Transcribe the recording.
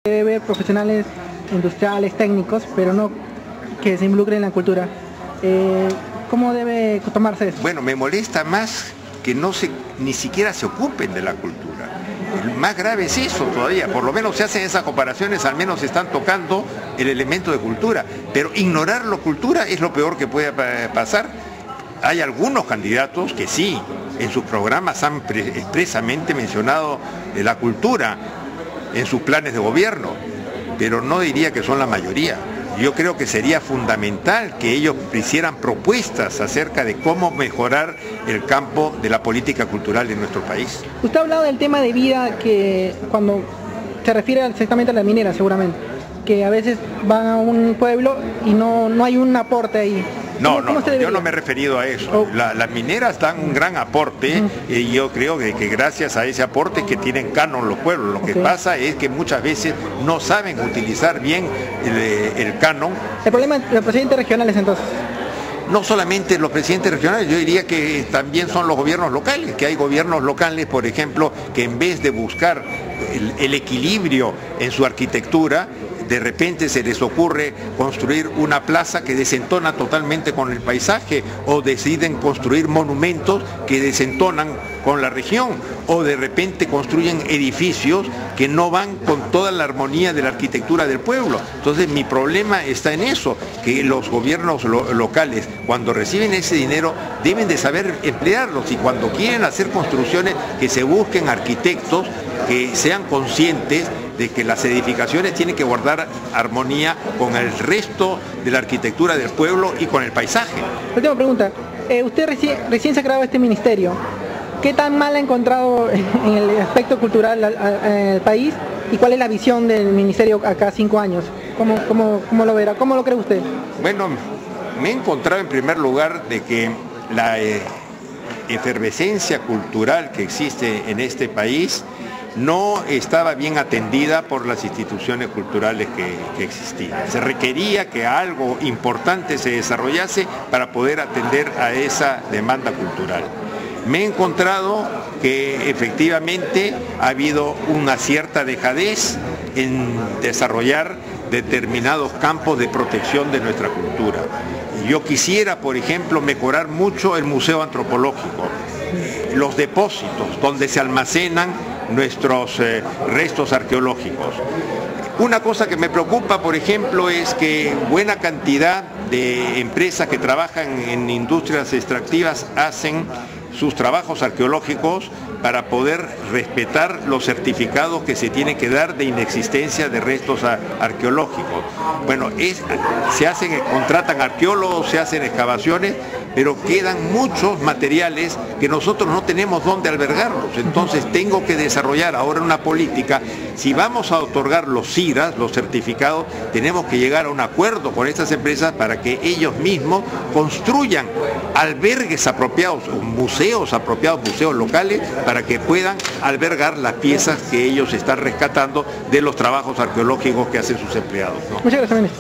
Debe haber profesionales industriales, técnicos, pero no que se involucren en la cultura. ¿Cómo debe tomarse eso? Bueno, me molesta más que ni siquiera se ocupen de la cultura. El más grave es eso todavía, por lo menos se hacen esas comparaciones, al menos están tocando el elemento de cultura, pero ignorar la cultura es lo peor que puede pasar. Hay algunos candidatos que sí, en sus programas han expresamente mencionado la cultura en sus planes de gobierno, pero no diría que son la mayoría. Yo creo que sería fundamental que ellos hicieran propuestas acerca de cómo mejorar el campo de la política cultural en nuestro país. Usted ha hablado del tema de vida que cuando se refiere exactamente a la minera, seguramente, que a veces van a un pueblo y no hay un aporte ahí. No, yo no me he referido a eso. Las mineras dan un gran aporte y yo creo que gracias a ese aporte que tienen canon los pueblos. Lo que pasa es que muchas veces no saben utilizar bien el canon. El problema de los presidentes regionales entonces. No solamente los presidentes regionales, yo diría que también son los gobiernos locales, que hay gobiernos locales, por ejemplo, que en vez de buscar el equilibrio en su arquitectura, de repente se les ocurre construir una plaza que desentona totalmente con el paisaje, o deciden construir monumentos que desentonan con la región, o de repente construyen edificios que no van con toda la armonía de la arquitectura del pueblo. Entonces mi problema está en eso, que los gobiernos locales, cuando reciben ese dinero, deben de saber emplearlos, y cuando quieren hacer construcciones, que se busquen arquitectos que sean conscientes de que las edificaciones tienen que guardar armonía con el resto de la arquitectura del pueblo y con el paisaje. Última pregunta, usted recién se ha creado este ministerio. ¿Qué tan mal ha encontrado en el aspecto cultural el país y cuál es la visión del ministerio acá 5 años? ¿Cómo lo verá? ¿Cómo lo cree usted? Bueno, me he encontrado en primer lugar de que la efervescencia cultural que existe en este país no estaba bien atendida por las instituciones culturales que existían. Se requería que algo importante se desarrollase para poder atender a esa demanda cultural. Me he encontrado que efectivamente ha habido una cierta dejadez en desarrollar determinados campos de protección de nuestra cultura. Yo quisiera, por ejemplo, mejorar mucho el Museo Antropológico, los depósitos donde se almacenan nuestros restos arqueológicos. Una cosa que me preocupa, por ejemplo, es que buena cantidad de empresas que trabajan en industrias extractivas hacen sus trabajos arqueológicos para poder respetar los certificados que se tienen que dar de inexistencia de restos arqueológicos. Bueno, contratan arqueólogos, se hacen excavaciones, pero quedan muchos materiales que nosotros no tenemos dónde albergarlos. Entonces tengo que desarrollar ahora una política. Si vamos a otorgar los CIRAs, los certificados, tenemos que llegar a un acuerdo con estas empresas para que ellos mismos construyan albergues apropiados, museos apropiados, museos locales, para que puedan albergar las piezas que ellos están rescatando de los trabajos arqueológicos que hacen sus empleados, ¿no? Muchas gracias, ministro.